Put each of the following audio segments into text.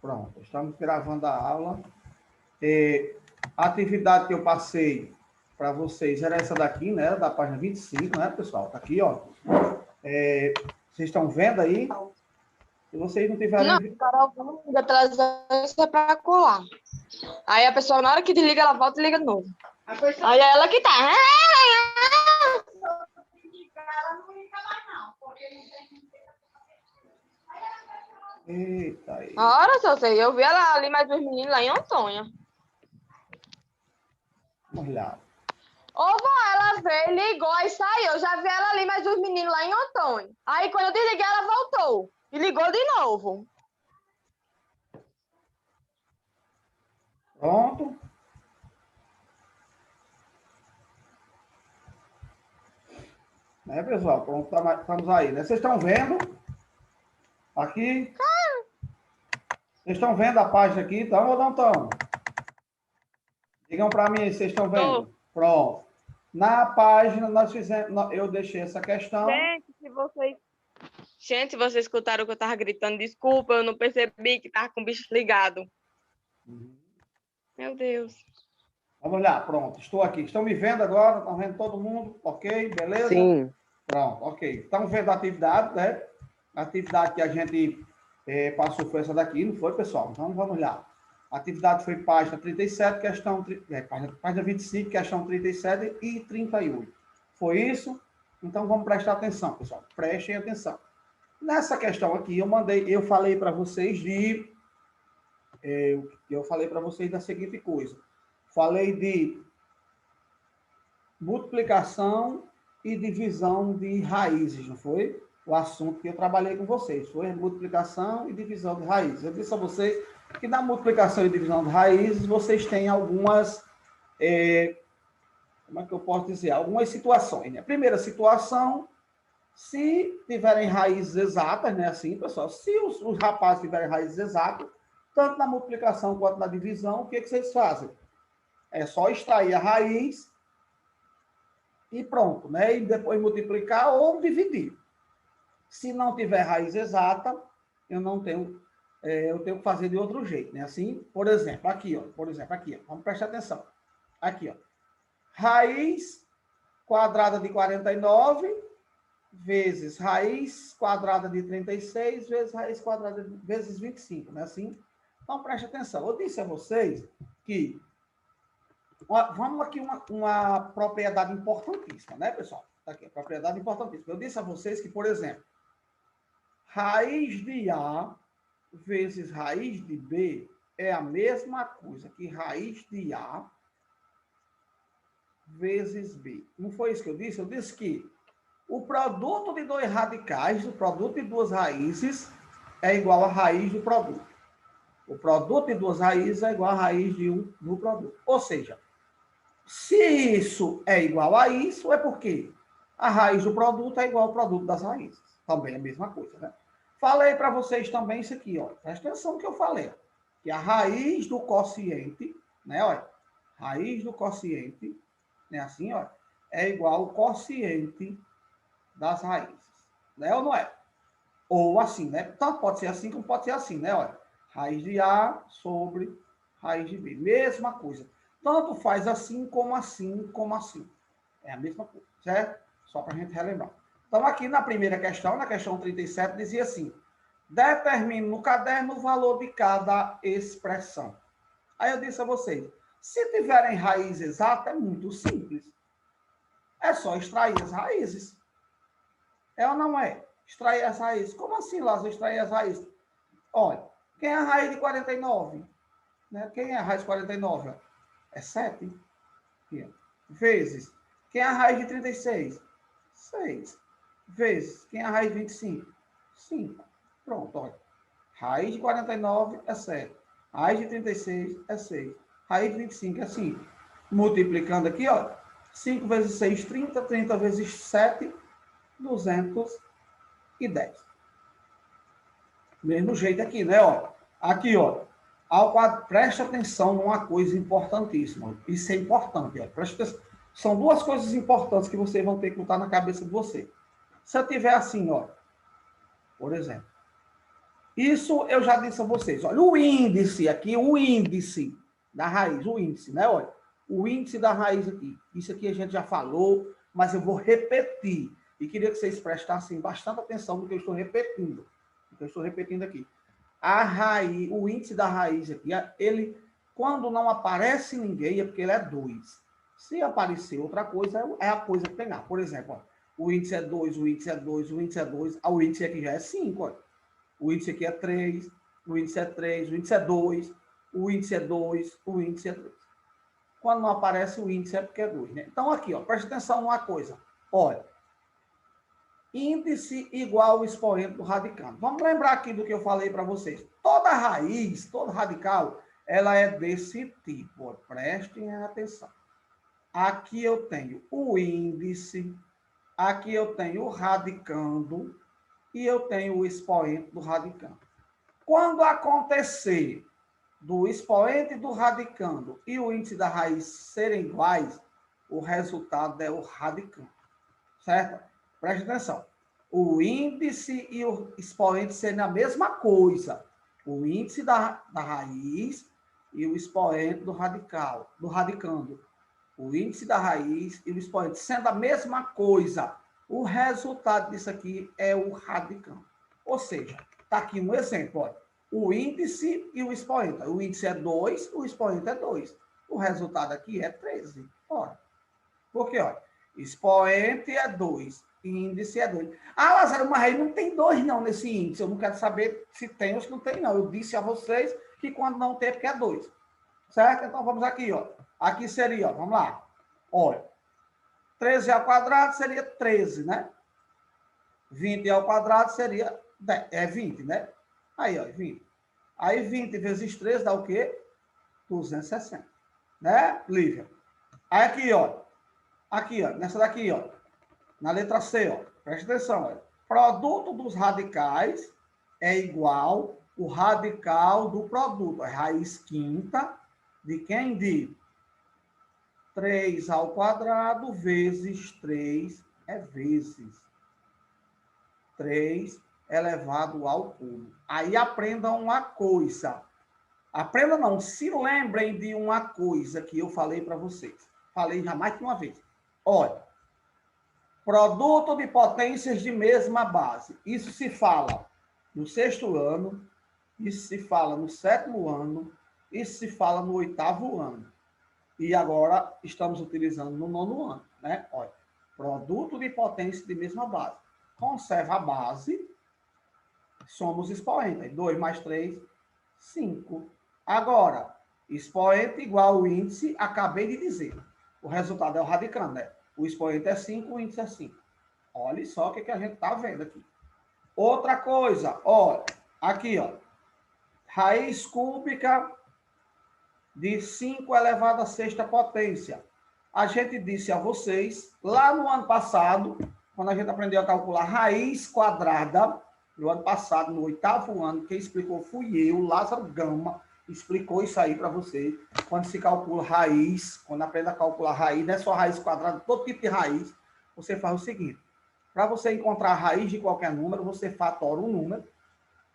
Pronto, estamos gravando a aula. A atividade que eu passei para vocês era essa daqui, né? Da página 25, né, pessoal? Tá aqui, ó. Vocês estão vendo aí? Se vocês não tiverem... Não, Carol, liga transferência para colar. Aí a pessoa, na hora que desliga, ela volta e liga de novo. Aí é ela que tá. Eita aí. Ora, só sei, eu vi ela ali mais os meninos lá em Antônia. Vamos lá. Ô, vó, ela veio, ligou e saiu. Eu já vi ela ali mais os meninos lá em Antônia. Aí quando eu desliguei, ela voltou. E ligou de novo. Pronto. Né, pessoal? Pronto, estamos aí, né? Vocês estão vendo? Aqui? Vocês estão vendo a página aqui, estão ou não estão? Digam para mim aí, vocês estão vendo? Tô. Pronto. Na página, nós fizemos, eu deixei essa questão. Gente, vocês escutaram que eu tava gritando, desculpa, eu não percebi que tava com o bicho ligado. Meu Deus. Vamos lá, pronto. Estou aqui. Estão me vendo agora? Estão vendo todo mundo? Ok, beleza? Sim. Pronto, ok. Estão vendo a atividade, né? A atividade que a gente passou foi essa daqui, não foi, pessoal? Então, vamos lá. A atividade foi página 37, página 25, questão 37 e 38. Foi isso? Então, vamos prestar atenção, pessoal. Prestem atenção. Nessa questão aqui, eu falei para vocês da seguinte coisa. Falei de multiplicação e divisão de raízes, não foi? O assunto que eu trabalhei com vocês foi multiplicação e divisão de raízes. Eu disse a vocês que na multiplicação e divisão de raízes vocês têm algumas, como é que eu posso dizer? Algumas situações, né? A primeira situação, se tiverem raízes exatas, né? Assim, pessoal, se os rapazes tiverem raízes exatas, tanto na multiplicação quanto na divisão, o que vocês fazem? É só extrair a raiz e pronto, né? E depois multiplicar ou dividir. Se não tiver raiz exata, eu tenho que fazer de outro jeito, né? Assim, por exemplo, aqui, ó. Vamos prestar atenção. Aqui, ó. Raiz quadrada de 49 vezes raiz quadrada de 36 vezes raiz quadrada vezes 25, né? Assim, então preste atenção. Eu disse a vocês que vamos aqui uma propriedade importantíssima, né, pessoal? Tá aqui, propriedade importantíssima. Eu disse a vocês que, por exemplo, raiz de A vezes raiz de B é a mesma coisa que raiz de A vezes B. Não foi isso que eu disse? Eu disse que o produto de dois radicais, o produto de duas raízes, é igual a raiz do produto. O produto de duas raízes é igual a raiz de um do produto. Ou seja, se isso é igual a isso, é porque a raiz do produto é igual ao produto das raízes. Também é a mesma coisa, né? Falei para vocês também isso aqui, ó. Presta atenção no que eu falei. Que a raiz do quociente, né, ó, raiz do quociente, né, assim, ó, é igual ao quociente das raízes. Né ou não é? Ou assim, né? Tanto pode ser assim como pode ser assim, né? Olha, raiz de A sobre raiz de B. Mesma coisa. Tanto faz assim, como assim, como assim. É a mesma coisa, certo? Só para a gente relembrar. Então, aqui na primeira questão, na questão 37, dizia assim: determine no caderno o valor de cada expressão. Aí eu disse a vocês, se tiverem raiz exata, é muito simples. É só extrair as raízes. É ou não é? Extrair as raízes. Como assim, Lázaro, extrair as raízes? Olha, quem é a raiz de 49? Né? Quem é a raiz de 49? É 7. Vezes. Quem é a raiz de 36? 6. Vezes. Quem é a raiz de 25? 5. Pronto, olha. Raiz de 49 é 7. Raiz de 36 é 6. Raiz de 25 é 5. Multiplicando aqui, ó. 5 vezes 6, 30. 30 vezes 7, 210. Mesmo jeito aqui, né? Ó. Aqui, ó. Ao quadro, preste atenção numa coisa importantíssima. Isso é importante, ó. Preste atenção. São duas coisas importantes que vocês vão ter que botar na cabeça de você. Se eu tiver assim, ó, por exemplo, Isso eu já disse a vocês. Olha, o índice aqui, o índice da raiz, o índice, né? Olha, o índice da raiz aqui. Isso aqui a gente já falou, mas eu vou repetir. E queria que vocês prestassem bastante atenção no que eu estou repetindo. No que eu estou repetindo aqui. A raiz, o índice da raiz aqui, ele, quando não aparece ninguém, é porque ele é 2. Se aparecer outra coisa, é a coisa que tem lá. Por exemplo, ó, o índice é 2, o índice é 2, o índice é 2, o índice aqui já é 5, olha. O índice aqui é 3, o índice é 3, o índice é 2, o índice é 2, o índice é 3. Quando não aparece o índice é porque é 2, né? Então, aqui, ó, presta atenção numa coisa. Olha, índice igual ao expoente do radicando. Vamos lembrar aqui do que eu falei para vocês. Toda raiz, todo radical, ela é desse tipo. Ó, prestem atenção. Aqui eu tenho o índice, aqui eu tenho o radicando, e eu tenho o expoente do radicando. Quando acontecer do expoente do radicando e o índice da raiz serem iguais, o resultado é o radicando. Certo? Preste atenção. O índice e o expoente serem a mesma coisa. O índice da raiz e o expoente do radical, do radicando. O índice da raiz e o expoente sendo a mesma coisa. O resultado disso aqui é o radicando. Ou seja, está aqui um exemplo. Olha, o índice e o expoente. O índice é 2, o expoente é 2. O resultado aqui é 13. Ora, por quê? Olha, expoente é 2, índice é 2. Ah, Lázaro, mas aí não tem 2 não nesse índice. Eu não quero saber se tem ou se não tem, não. Eu disse a vocês que quando não tem é porque é 2. Certo? Então vamos aqui, ó. Aqui seria, ó, vamos lá. Olha, 13 ao quadrado seria 13, né? 20 ao quadrado seria 20, né? Aí, ó, 20. Aí 20 vezes 13 dá o quê? 260. Né, Lívia? Aí aqui, ó. Aqui, ó. Nessa daqui, ó. Na letra C, ó. Presta atenção, ó. Produto dos radicais é igual o radical do produto. É raiz quinta de quem? De 3 ao quadrado vezes 3 é vezes 3 elevado ao cubo. Aí aprendam uma coisa. Aprendam não, se lembrem de uma coisa que eu falei para vocês. Falei já mais de uma vez. Olha, produto de potências de mesma base. Isso se fala no 6º ano, isso se fala no 7º ano, isso se fala no 8º ano. E agora estamos utilizando no 9º ano, né? Olha, produto de potência de mesma base. Conserva a base, somos expoente. 2 mais 3, 5. Agora, expoente igual ao índice, acabei de dizer. O resultado é o radicando, né? O expoente é 5, o índice é 5. Olha só o que a gente está vendo aqui. Outra coisa, olha, aqui, ó. Raiz cúbica de 5 elevado à 6ª potência. A gente disse a vocês, lá no ano passado, quando a gente aprendeu a calcular raiz quadrada, no ano passado, no 8º ano, quem explicou fui eu, Lázaro Gama, explicou isso aí para vocês. Quando se calcula raiz, quando aprende a calcular raiz, não é só raiz quadrada, todo tipo de raiz, você faz o seguinte, para você encontrar a raiz de qualquer número, você fatora o número,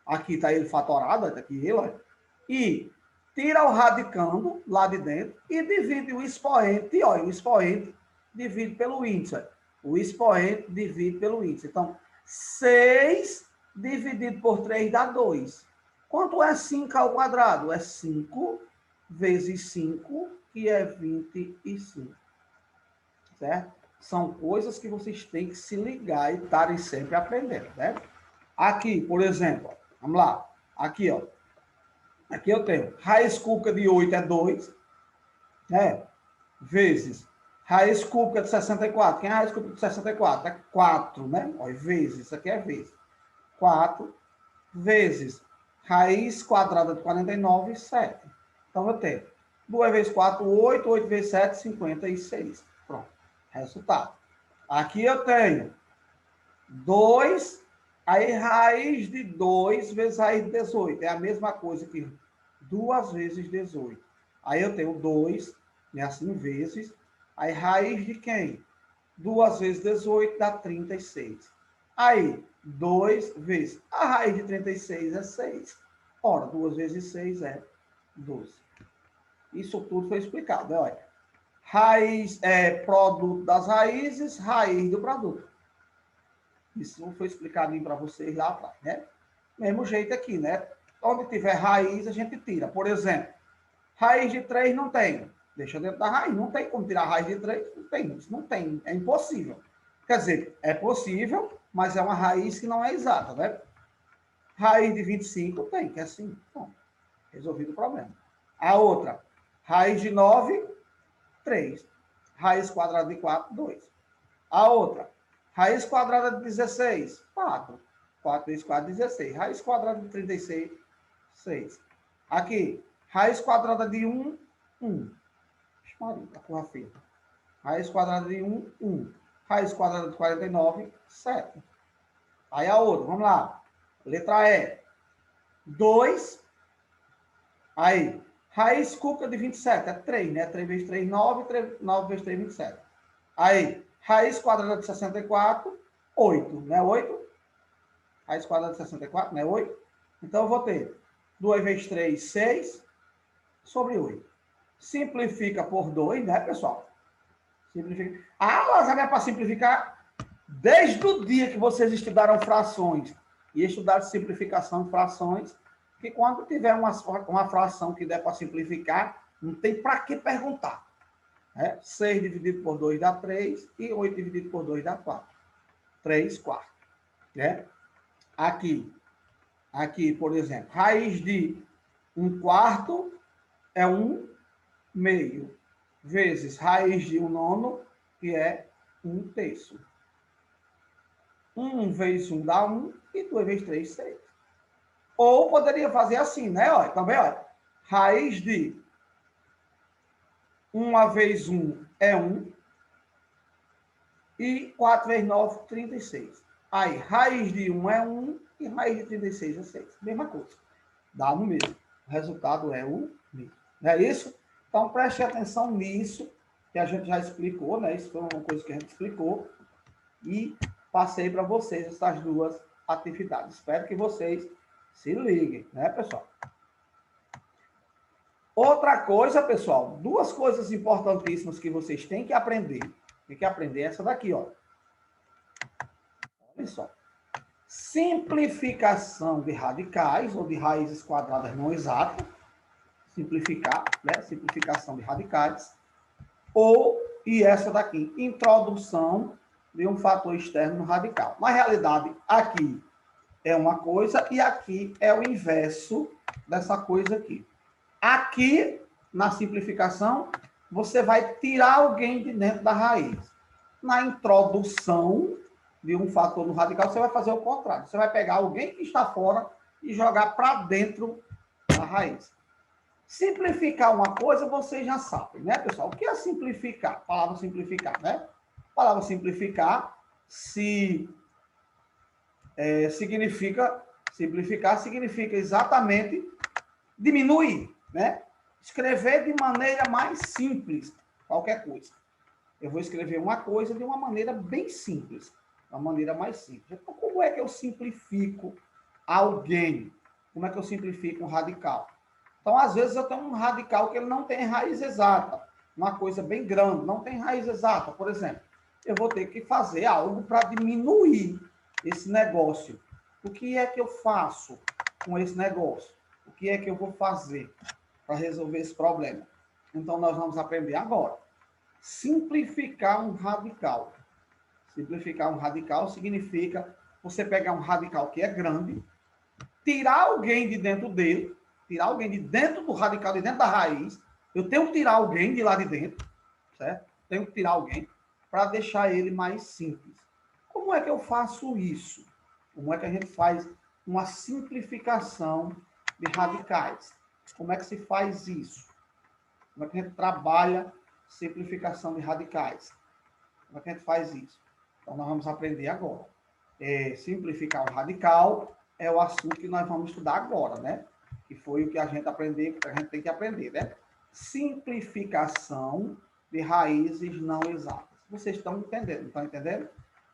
aqui está ele fatorado, está aqui ele, olha, e tira o radicando lá de dentro e divide o expoente, olha, o expoente divide pelo índice. O expoente divide pelo índice. Então, 6 dividido por 3 dá 2. Quanto é 5 ao quadrado? É 5 vezes 5, que é 25. Certo? São coisas que vocês têm que se ligar e estarem sempre aprendendo, né? Aqui, por exemplo, vamos lá. Aqui, ó. Aqui eu tenho raiz cúbica de 8 é 2, né? Vezes raiz cúbica de 64. Quem é raiz cúbica de 64? É 4, né? Olha, vezes, isso aqui é vezes. 4 vezes raiz quadrada de 49, 7. Então eu tenho 2 vezes 4, 8, 8 vezes 7, 56. Pronto, resultado. Aqui eu tenho 2, aí raiz de 2 vezes raiz de 18. É a mesma coisa que 2 vezes 18. Aí eu tenho 2, né, assim, vezes. Aí raiz de quem? 2 vezes 18 dá 36. Aí, 2 vezes. A raiz de 36 é 6. Ora, 2 vezes 6 é 12. Isso tudo foi explicado, né? Olha. Raiz é produto das raízes, raiz do produto. Isso foi explicadinho para vocês lá atrás, né? Mesmo jeito aqui, né? Onde tiver raiz, a gente tira. Por exemplo, raiz de 3 não tem. Deixa dentro da raiz. Não tem como tirar a raiz de 3. Não tem. Isso não tem. É impossível. Quer dizer, é possível, mas é uma raiz que não é exata, né? Raiz de 25 tem, que é assim. Bom, resolvido o problema. A outra, raiz de 9, 3. Raiz quadrada de 4, 2. A outra, raiz quadrada de 16, 4. 4 vezes 4, 16. Raiz quadrada de 36, 6. Aqui, raiz quadrada de 1, 1. Tá com a feia. Raiz quadrada de 1, 1. Raiz quadrada de 49, 7. Aí a outra, vamos lá. Letra E, 2. Aí, raiz cúbica de 27, é 3, né? 3 vezes 3, 9. 9 vezes 3, 27. Aí, raiz quadrada de 64, 8, né? 8. Raiz quadrada de 64, né? 8. Então, eu vou ter 2 vezes 3, 6, sobre 8. Simplifica por 2, né, pessoal? Simplifica. Ah, Lázaro, é para simplificar? Desde o dia que vocês estudaram frações e estudaram simplificação de frações, que quando tiver uma fração que der para simplificar, não tem para que perguntar. 6 dividido por 2 dá 3 e 8 dividido por 2 dá 4. 3 quartos. Né? Aqui, por exemplo, raiz de 1 quarto é 1 meio, vezes raiz de 1 nono, que é 1 terço. 1 vezes 1 dá 1 e 2 vezes 3, 6. Ou poderia fazer assim, né? Olha, também, olha. Raiz de 1 vezes 1 é 1. E 4 vezes 9, 36. Aí, raiz de 1 é 1 e raiz de 36 é 6. Mesma coisa. Dá no mesmo. O resultado é o mesmo. Não é isso? Então, preste atenção nisso, que a gente já explicou, né? Isso foi uma coisa que a gente explicou. E passei para vocês essas duas atividades. Espero que vocês se liguem, né, pessoal? Outra coisa, pessoal, duas coisas importantíssimas que vocês têm que aprender. Tem que aprender essa daqui, ó. Olha só. Simplificação de radicais ou de raízes quadradas não exatas. Simplificar, né? Simplificação de radicais. E essa daqui, introdução de um fator externo no radical. Na realidade, aqui é uma coisa e aqui é o inverso dessa coisa aqui. Aqui, na simplificação, você vai tirar alguém de dentro da raiz. Na introdução de um fator no radical, você vai fazer o contrário. Você vai pegar alguém que está fora e jogar para dentro da raiz. Simplificar uma coisa, vocês já sabem, né, pessoal? O que é simplificar? A palavra simplificar, né? A palavra simplificar simplificar significa exatamente diminuir, né? Escrever de maneira mais simples qualquer coisa. Eu vou escrever uma coisa de uma maneira bem simples, uma maneira mais simples. Então, como é que eu simplifico alguém? Como é que eu simplifico um radical? Então, às vezes, eu tenho um radical que ele não tem raiz exata, uma coisa bem grande, não tem raiz exata. Por exemplo, eu vou ter que fazer algo para diminuir esse negócio. O que é que eu faço com esse negócio? O que é que eu vou fazer para resolver esse problema? Então, nós vamos aprender agora. Simplificar um radical. Simplificar um radical significa você pegar um radical que é grande, tirar alguém de dentro dele, tirar alguém de dentro do radical, de dentro da raiz. Eu tenho que tirar alguém de lá de dentro, certo? Tenho que tirar alguém para deixar ele mais simples. Como é que eu faço isso? Como é que a gente faz uma simplificação de radicais? Como é que se faz isso? Como é que a gente trabalha simplificação de radicais? Como é que a gente faz isso? Então, nós vamos aprender agora. Simplificar o radical é o assunto que nós vamos estudar agora, né? Que foi o que a gente aprendeu, que a gente tem que aprender, né? Simplificação de raízes não exatas. Vocês estão entendendo? Estão entendendo?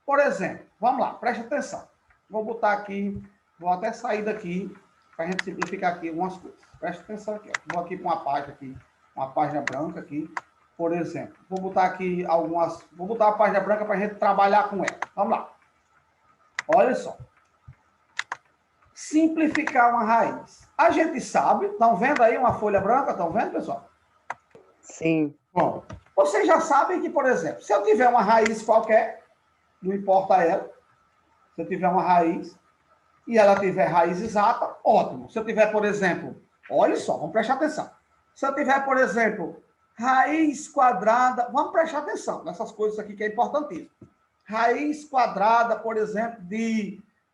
Por exemplo, vamos lá, preste atenção. Vou botar aqui, vou até sair daqui, para a gente simplificar aqui algumas coisas. Presta atenção aqui, ó. Vou aqui para uma página branca aqui, por exemplo. Vou botar aqui vou botar a página branca para a gente trabalhar com ela. Vamos lá. Olha só. Simplificar uma raiz. A gente sabe, estão vendo aí uma folha branca? Estão vendo, pessoal? Sim. Bom, vocês já sabem que, por exemplo, se eu tiver uma raiz qualquer, não importa ela, se eu tiver uma raiz e ela tiver raiz exata, ótimo. Se eu tiver, por exemplo, olha só, vamos prestar atenção. Se eu tiver, por exemplo, raiz quadrada, vamos prestar atenção nessas coisas aqui que é importantíssimo. Raiz quadrada, por exemplo,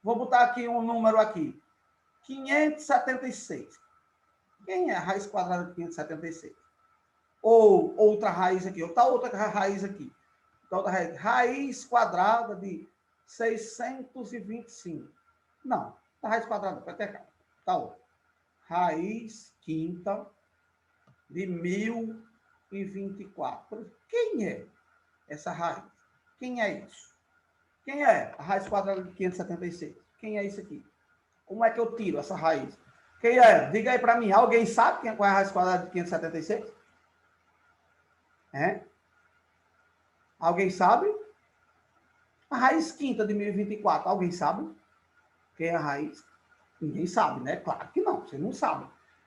vou botar aqui um número aqui, 576. Quem é a raiz quadrada de 576? Ou outra raiz aqui, outra raiz aqui. Outra raiz quadrada de 625. Não, a raiz quadrada, vai ter cá. Tá outra. Raiz quinta de 1024. Quem é essa raiz? Quem é isso? Quem é a raiz quadrada de 576? Quem é isso aqui? Como é que eu tiro essa raiz? Quem é? Diga aí para mim. Alguém sabe qual é a raiz quadrada de 576? É? Alguém sabe? A raiz quinta de 1024. Alguém sabe? Quem é a raiz? Ninguém sabe, né? Claro que não. Você não sabe.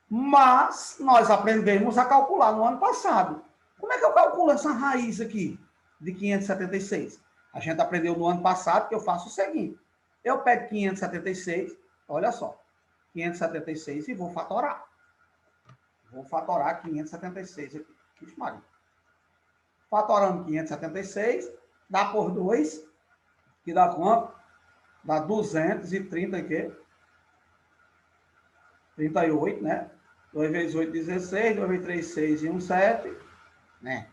Mas nós aprendemos a calcular no ano passado. Como é que eu calculo essa raiz aqui de 576? A gente aprendeu no ano passado que eu faço o seguinte. Eu pego 576, olha só, 576 e vou fatorar. Vou fatorar 576 aqui. Ixi, Maria. Fatorando 576, dá por 2, que dá quanto? Dá 230 aqui. 38, né? 2 vezes 8, 16. 2 vezes 3, 6 e 1, 7. Né?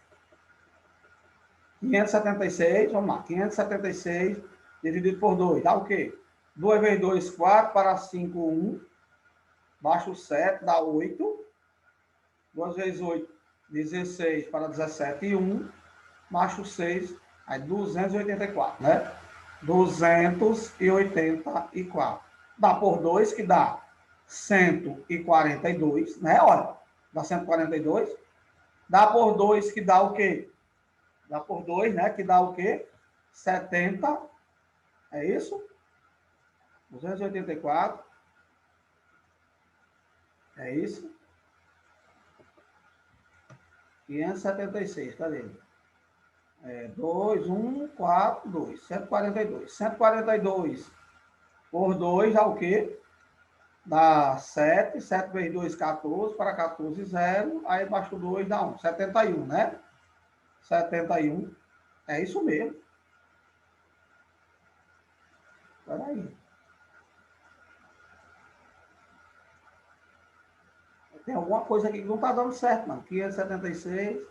576, vamos lá. 576 dividido por 2, dá o quê? 2 vezes 2, 4, para 5, 1. Baixa o 7, dá 8. 2 vezes 8, 16, para 17 e 1. Baixa o 6, aí 284, né? 284. Dá por 2, que dá 142, né? Olha, dá 142. Dá por 2, que dá o quê? Dá por 2, né? Que dá o quê? 70. É isso? 284. É isso? 576, cadê? 2, 1, 4, 2. 142. 142 por 2 dá o quê? Dá 7. 7 vezes 2, 14. Para 14, 0. Aí embaixo do 2 dá 1. 71, né? 71. É isso mesmo. Espera aí. Tem alguma coisa aqui que não está dando certo, não. 576,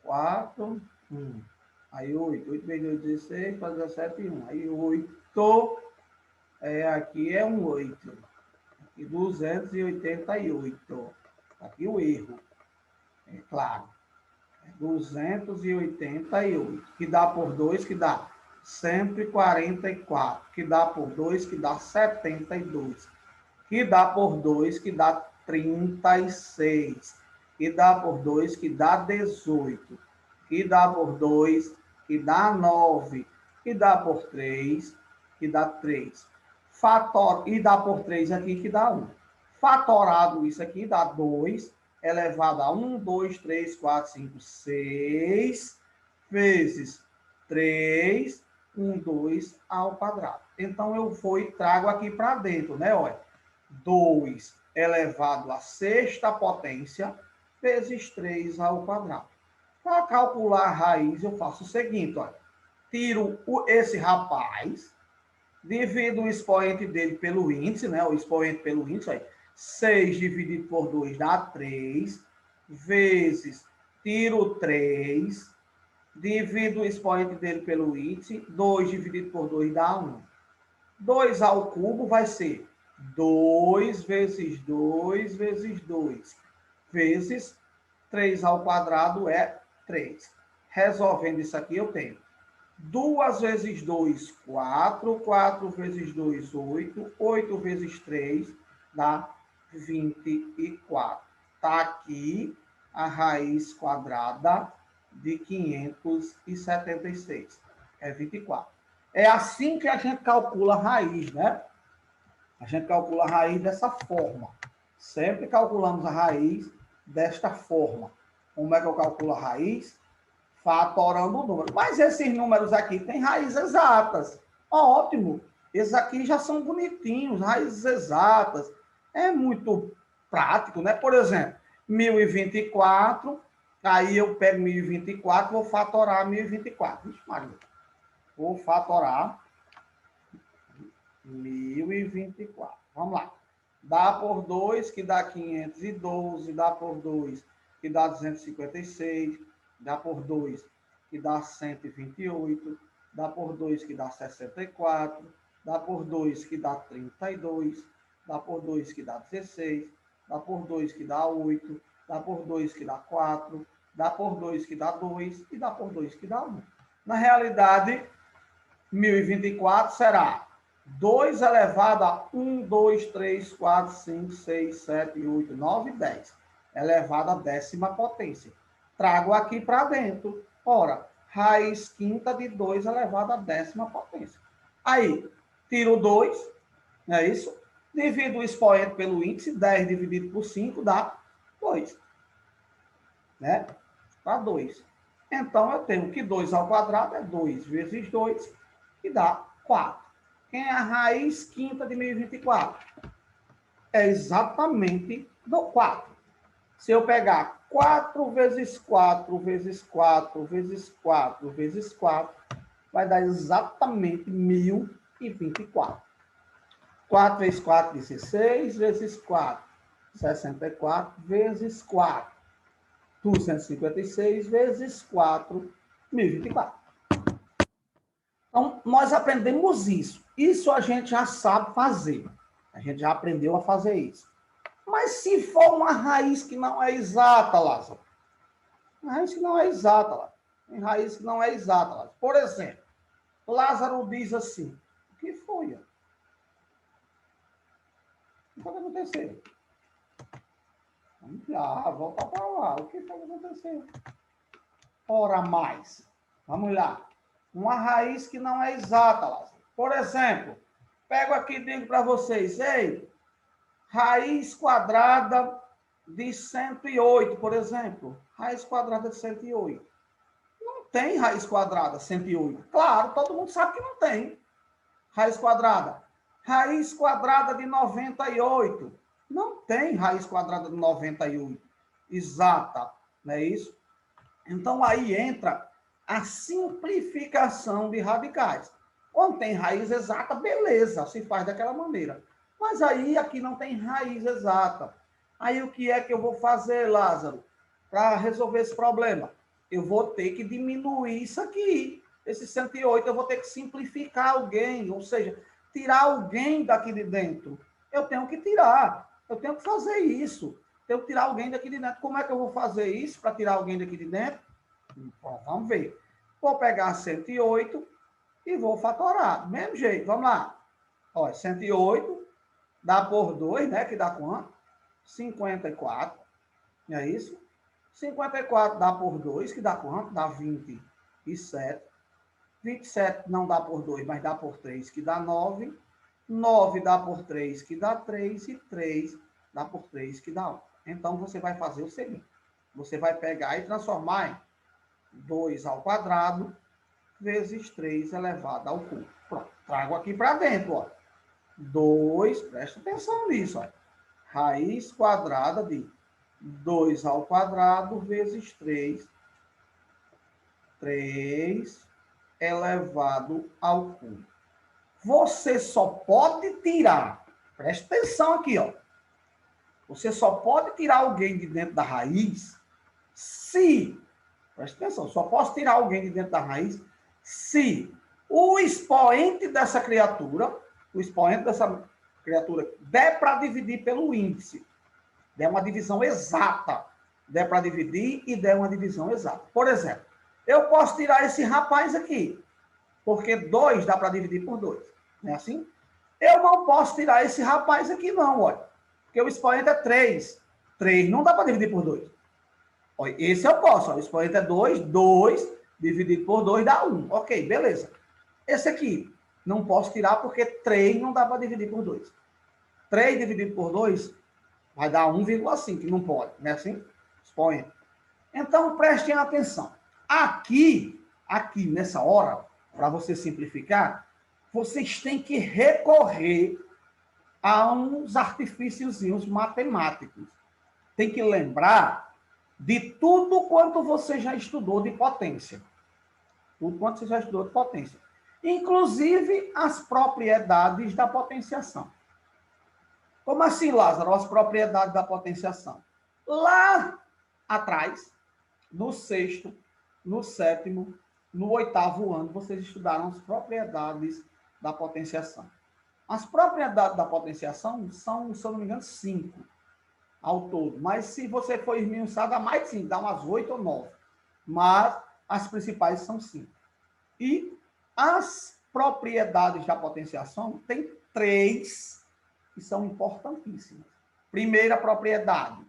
4, 1. Aí 8. 8 vezes 2, 16, para 17 e 1. Aí 8. Aqui é um 8. Aqui 288. Aqui o erro. É claro. 288. Que dá por 2, que dá 144. Que dá por 2, que dá 72. Que dá por 2, que dá 36. Que dá por 2, que dá 18. Que dá por 2, que dá 9. Que dá por 3, que dá 3. E dá por 3 aqui, que dá 1. Fatorado isso aqui dá 2, elevado a 1, 2, 3, 4, 5, 6, vezes 3, 1, 2 ao quadrado. Então, eu vou e trago aqui para dentro, né? Olha, 2 elevado à sexta potência, vezes 3 ao quadrado. Para calcular a raiz, eu faço o seguinte, olha. Tiro esse rapaz, divido o expoente dele pelo índice, né? O expoente pelo índice, aí. 6 dividido por 2 dá 3, vezes, tiro 3, divido o expoente dele pelo índice, 2 dividido por 2 dá 1. 2 ao cubo vai ser 2 vezes 2 vezes 2, vezes 3 ao quadrado é 3. Resolvendo isso aqui, eu tenho 2 vezes 2, 4. 4 vezes 2, 8. 8 vezes 3 dá 24. Está aqui a raiz quadrada de 576. É 24. É assim que a gente calcula a raiz, né? A gente calcula a raiz dessa forma. Sempre calculamos a raiz desta forma. Como é que eu calculo a raiz? Fatorando o número. Mas esses números aqui têm raízes exatas. Ótimo. Esses aqui já são bonitinhos, raízes exatas. É muito prático, né? Por exemplo, 1024, aí eu pego 1024, vou fatorar 1024. Vixe, Maria. Vou fatorar 1024. Vamos lá. Dá por 2, que dá 512. Dá por 2, que dá 256. Dá por 2, que dá 128. Dá por 2, que dá 64. Dá por 2, que dá 32. Dá por 2, que dá 16. Dá por 2, que dá 8. Dá por 2, que dá 4. Dá por 2, que dá 2. E dá por 2, que dá 1. Na realidade, 1024 será 2 elevado a 1, 2, 3, 4, 5, 6, 7, 8, 9, 10. Elevado à 10ª potência. Trago aqui para dentro. Ora, raiz quinta de 2 elevado à 10ª potência. Aí, tiro 2, não é isso? Divido o expoente pelo índice, 10 dividido por 5 dá 2. Né? Dá 2. Então, eu tenho que 2 ao quadrado é 2 vezes 2, que dá 4. Quem é a raiz quinta de 1024? É exatamente do 4. Se eu pegar 4 vezes 4 vezes 4 vezes 4 vezes 4, vai dar exatamente 1024. 4 vezes 4, 16, vezes 4, 64, vezes 4, 256, vezes 4, 1024. Então, nós aprendemos isso. Isso a gente já sabe fazer. A gente já aprendeu a fazer isso. Mas se for uma raiz que não é exata, Lázaro? Uma raiz que não é exata, Lázaro. Tem raiz que não é exata, Lázaro. Por exemplo, Lázaro diz assim, o que foi? O que foi que aconteceu? Vamos lá, volta para lá. O que foi que aconteceu? Ora mais. Vamos lá. Uma raiz que não é exata, Lázaro. Por exemplo, pego aqui e digo para vocês, ei, raiz quadrada de 108, por exemplo. Raiz quadrada de 108. Não tem raiz quadrada 108. Claro, todo mundo sabe que não tem raiz quadrada. Raiz quadrada de 98. Não tem raiz quadrada de 98. Exata, não é isso? Então, aí entra a simplificação de radicais. Quando tem raiz exata, beleza, se faz daquela maneira. Mas aí aqui não tem raiz exata. Aí o que é que eu vou fazer, Lázaro, para resolver esse problema? Eu vou ter que diminuir isso aqui. Esse 108 eu vou ter que simplificar alguém, ou seja, tirar alguém daqui de dentro. Eu tenho que tirar. Eu tenho que fazer isso. Tenho que tirar alguém daqui de dentro. Como é que eu vou fazer isso para tirar alguém daqui de dentro? Bom, vamos ver. Vou pegar 108 e vou fatorar. Do mesmo jeito, vamos lá. Olha, 108 dá por 2, né? Que dá quanto? 54. Não é isso? 54 dá por 2, que dá quanto? Dá 27. 27 não dá por 2, mas dá por 3, que dá 9. 9 dá por 3, que dá 3. E 3 dá por 3, que dá 1. Então, você vai fazer o seguinte. Você vai pegar e transformar em 2 ao quadrado vezes 3 elevado ao cubo. Pronto. Trago aqui para dentro, ó. 2, presta atenção nisso, ó. Raiz quadrada de 2 ao quadrado vezes 3. 3 elevado ao cubo. Você só pode tirar, presta atenção aqui, ó. Você só pode tirar alguém de dentro da raiz se, presta atenção, só posso tirar alguém de dentro da raiz se o expoente dessa criatura, der para dividir pelo índice, der uma divisão exata, der para dividir e der uma divisão exata. Por exemplo, eu posso tirar esse rapaz aqui. Porque 2 dá para dividir por 2. Não é assim? Eu não posso tirar esse rapaz aqui, não, olha. Porque o expoente é 3. 3 não dá para dividir por 2. Olha, esse eu posso. Ó. O expoente é 2. 2 dividido por 2 dá 1. Ok, beleza. Esse aqui, não posso tirar porque 3 não dá para dividir por 2. 3 dividido por 2 vai dar 1,5, que não pode. Não é assim? Expoente. Então, prestem atenção. Aqui, nessa hora, para você simplificar, vocês têm que recorrer a uns artifíciozinhos matemáticos. Tem que lembrar de tudo quanto você já estudou de potência. Tudo quanto você já estudou de potência. Inclusive as propriedades da potenciação. Como assim, Lázaro? As propriedades da potenciação. Lá atrás, no 6º, no 7º, no 8º ano, vocês estudaram as propriedades da potenciação. As propriedades da potenciação são, se eu não me engano, 5 ao todo. Mas se você for esmiuçar, dá mais de 5, dá umas 8 ou 9. Mas as principais são 5. E as propriedades da potenciação tem 3 que são importantíssimas. Primeira propriedade,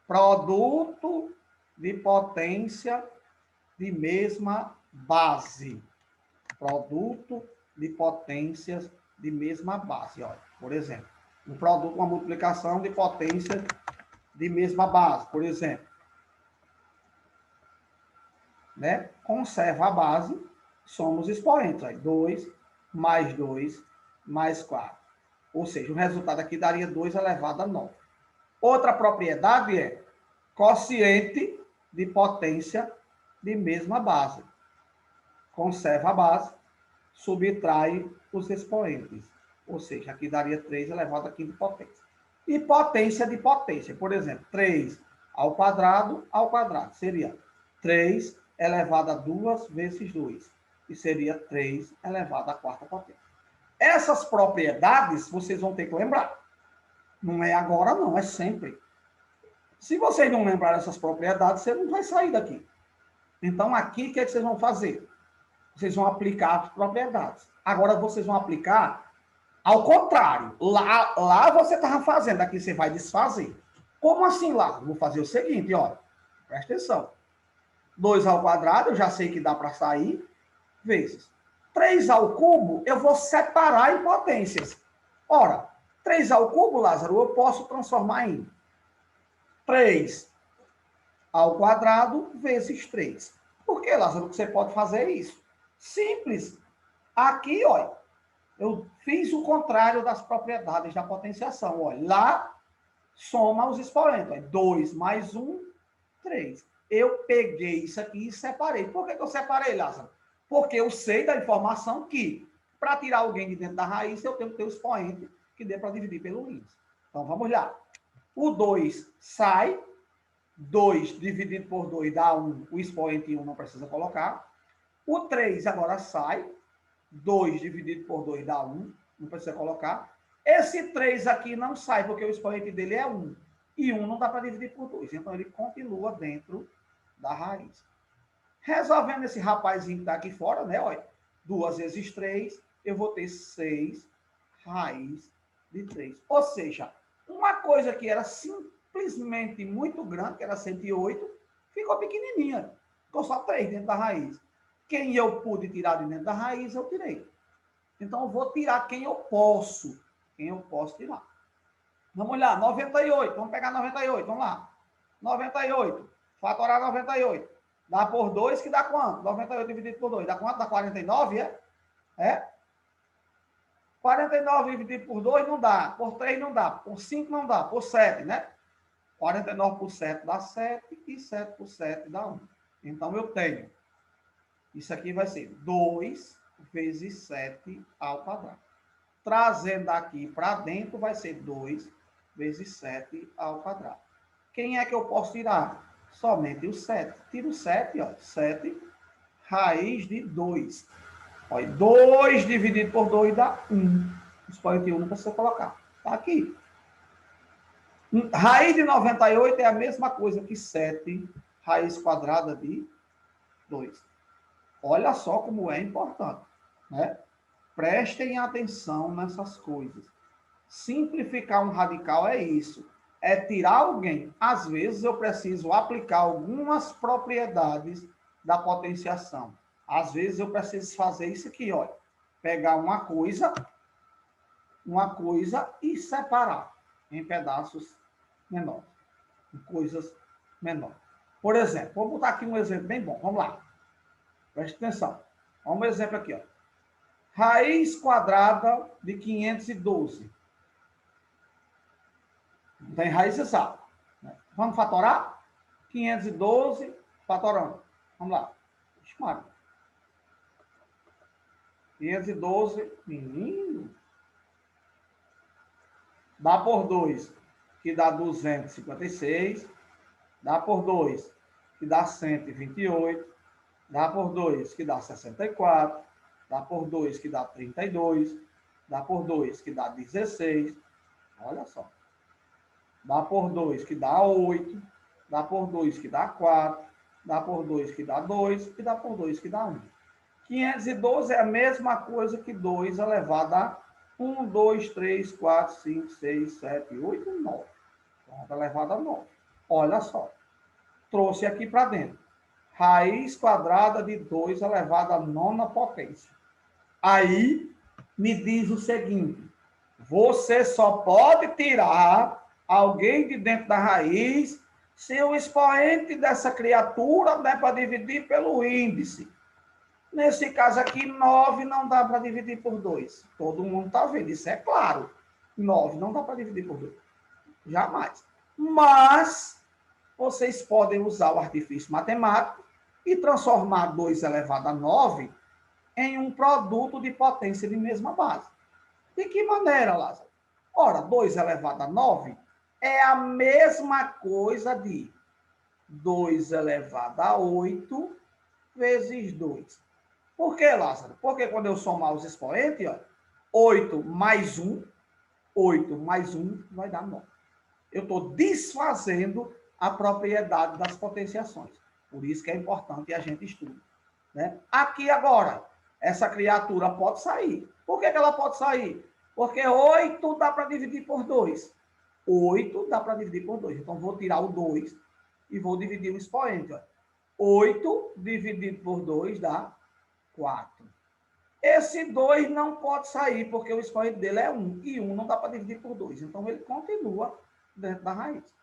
produto de potência de mesma base. Produto de potências de mesma base. Olha, por exemplo, um produto, uma multiplicação de potência de mesma base, por exemplo. Né? Conserva a base, somos expoentes. Aí, 2 mais 2 mais 4. Ou seja, o resultado aqui daria 2 elevado a 9. Outra propriedade é quociente de potência de mesma base. Conserva a base, subtrai os expoentes. Ou seja, aqui daria 3 elevado a quinta potência. E potência de potência. Por exemplo, 3 ao quadrado, seria 3 elevado a 2 vezes 2. E seria 3 elevado à quarta potência. Essas propriedades vocês vão ter que lembrar. Não é agora, não, é sempre. Se vocês não lembrarem essas propriedades, você não vai sair daqui. Então, aqui, o que é que vocês vão fazer? Vocês vão aplicar as propriedades. Agora, vocês vão aplicar ao contrário. Lá você estava fazendo, aqui você vai desfazer. Como assim lá? Vou fazer o seguinte, ó. Presta atenção. 2 ao quadrado, eu já sei que dá para sair, vezes 3 ao cubo, eu vou separar em potências. Ora, 3 ao cubo, Lázaro, eu posso transformar em 3 ao quadrado vezes 3. Por que, Lázaro, que você pode fazer isso? Simples. Aqui, olha, eu fiz o contrário das propriedades da potenciação. Olha, lá soma os expoentes. Olha, 2 mais 1, 3. Eu peguei isso aqui e separei. Por que eu separei, Lázaro? Porque eu sei da informação que, para tirar alguém de dentro da raiz, eu tenho que ter o expoente que dê para dividir pelo índice. Então, vamos lá. O 2 sai. 2 dividido por 2 dá 1. O expoente 1 não precisa colocar. O 3 agora sai. 2 dividido por 2 dá 1. Não precisa colocar. Esse 3 aqui não sai, porque o expoente dele é 1. E 1 não dá para dividir por 2. Então, ele continua dentro da raiz. Resolvendo esse rapazinho que está aqui fora, né? Olha, 2 vezes 3, eu vou ter 6 raiz de 3. Ou seja, uma coisa que era simplesmente muito grande, que era 108, ficou pequenininha. Ficou só 3 dentro da raiz. Quem eu pude tirar de dentro da raiz, eu tirei. Então, eu vou tirar quem eu posso. Quem eu posso tirar. Vamos lá, 98. Vamos pegar 98, vamos lá. 98. Fatorar 98. Dá por 2, que dá quanto? 98 dividido por 2. Dá quanto? Dá 49, é? É? 49 dividido por 2 não dá. Por 3 não dá. Por 5 não dá. Por 7, né? 49 por 7 dá 7. E 7 por 7 dá 1. Então, eu tenho. Isso aqui vai ser 2 vezes 7 ao quadrado. Trazendo aqui para dentro, vai ser 2 vezes 7 ao quadrado. Quem é que eu posso tirar? Somente o 7. Tiro o 7, ó. 7 raiz de 2. Olha, 2 dividido por 2 dá 1. Expoente 1 não precisa colocar. Está aqui. Raiz de 98 é a mesma coisa que 7 raiz quadrada de 2. Olha só como é importante. né? Prestem atenção nessas coisas. Simplificar um radical é isso. É tirar alguém. Às vezes eu preciso aplicar algumas propriedades da potenciação. Às vezes eu preciso fazer isso aqui, olha. Pegar uma coisa e separar em pedaços menores, em coisas menores. Por exemplo, vou botar aqui um exemplo bem bom. Vamos lá. Preste atenção. Vamos um exemplo aqui, ó. Raiz quadrada de 512. Não tem raiz exata. Né? Vamos fatorar? 512, fatorando. Vamos lá. Esmaga. 512, menino. Dá por 2, que dá 256. Dá por 2, que dá 128. Dá por 2, que dá 64. Dá por 2, que dá 32. Dá por 2, que dá 16. Olha só. Dá por 2, que dá 8. Dá por 2, que dá 4. Dá por 2, que dá 2. E dá por 2, que dá 1. 512 é a mesma coisa que 2 elevado a 1, 2, 3, 4, 5, 6, 7, 8, 9. Pronto, elevado a 9. Olha só. Trouxe aqui para dentro. Raiz quadrada de 2 elevado à nona potência. Aí, me diz o seguinte. Você só pode tirar alguém de dentro da raiz se o expoente dessa criatura der para dividir pelo índice. Nesse caso aqui, 9 não dá para dividir por 2. Todo mundo está vendo, isso é claro. 9 não dá para dividir por 2. Jamais. Mas vocês podem usar o artifício matemático e transformar 2 elevado a 9 em um produto de potência de mesma base. De que maneira, Lázaro? Ora, 2 elevado a 9 é a mesma coisa de 2 elevado a 8 vezes 2. Por que, Lázaro? Porque quando eu somar os expoentes, ó, 8 mais 1 vai dar 9. Eu estou desfazendo a propriedade das potenciações. Por isso que é importante a gente estudar. Né? Aqui agora, essa criatura pode sair. Por que ela pode sair? Porque 8 dá para dividir por 2. 8 dá para dividir por 2. Então, vou tirar o 2 e vou dividir o expoente. Ó. 8 dividido por 2 dá 4. Esse 2 não pode sair, porque o expoente dele é 1. E 1 não dá para dividir por 2. Então, ele continua dentro da raiz.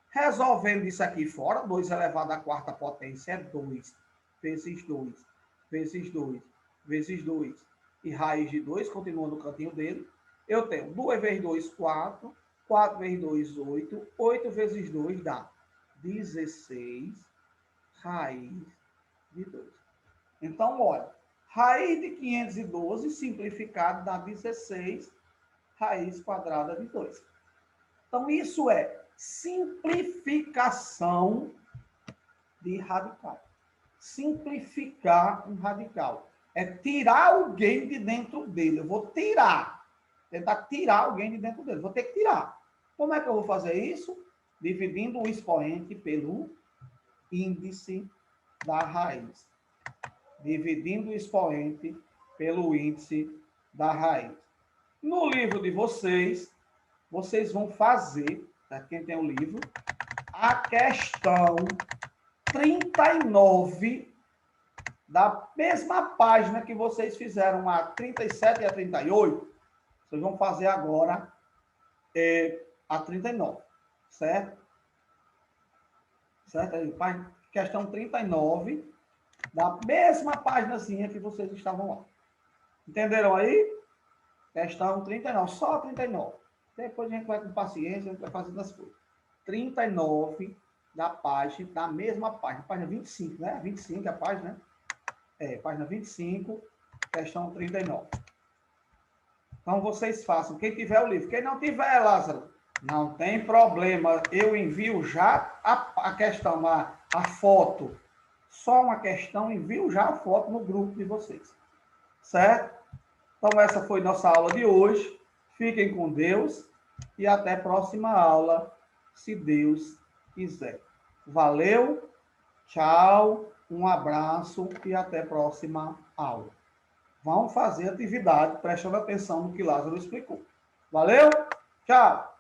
Resolvendo isso aqui fora, 2 elevado à quarta potência é 2 vezes 2, vezes 2, vezes 2. E raiz de 2 continua no cantinho dele. Eu tenho 2 vezes 2, 4. 4 vezes 2, 8. 8 vezes 2 dá 16 raiz de 2. Então, olha, raiz de 512 simplificado dá 16 raiz quadrada de 2. Então, isso é simplificação de radical. Simplificar um radical. É tirar alguém de dentro dele. Eu vou tirar. Tentar tirar alguém de dentro dele. Vou ter que tirar. Como é que eu vou fazer isso? Dividindo o expoente pelo índice da raiz. Dividindo o expoente pelo índice da raiz. No livro de vocês, vocês vão fazer, para quem tem o livro, a questão 39 da mesma página que vocês fizeram a 37 e a 38. Vocês vão fazer agora a 39, certo? Certo? Aí, questão 39 da mesma páginazinha que vocês estavam lá. Entenderam aí? Questão 39, só 39. Depois a gente vai com paciência, a gente vai fazendo as coisas. 39 da página, da mesma página 25, né? 25 é a página, né? Página 25, questão 39. Então, vocês façam. Quem tiver o livro. Quem não tiver, Lázaro, não tem problema. Eu envio já a questão, a foto. Só uma questão, envio já a foto no grupo de vocês. Certo? Então, essa foi nossa aula de hoje. Fiquem com Deus e até a próxima aula, se Deus quiser. Valeu, tchau, um abraço e até a próxima aula. vão fazer atividade prestando atenção no que Lázaro explicou. Valeu? Tchau!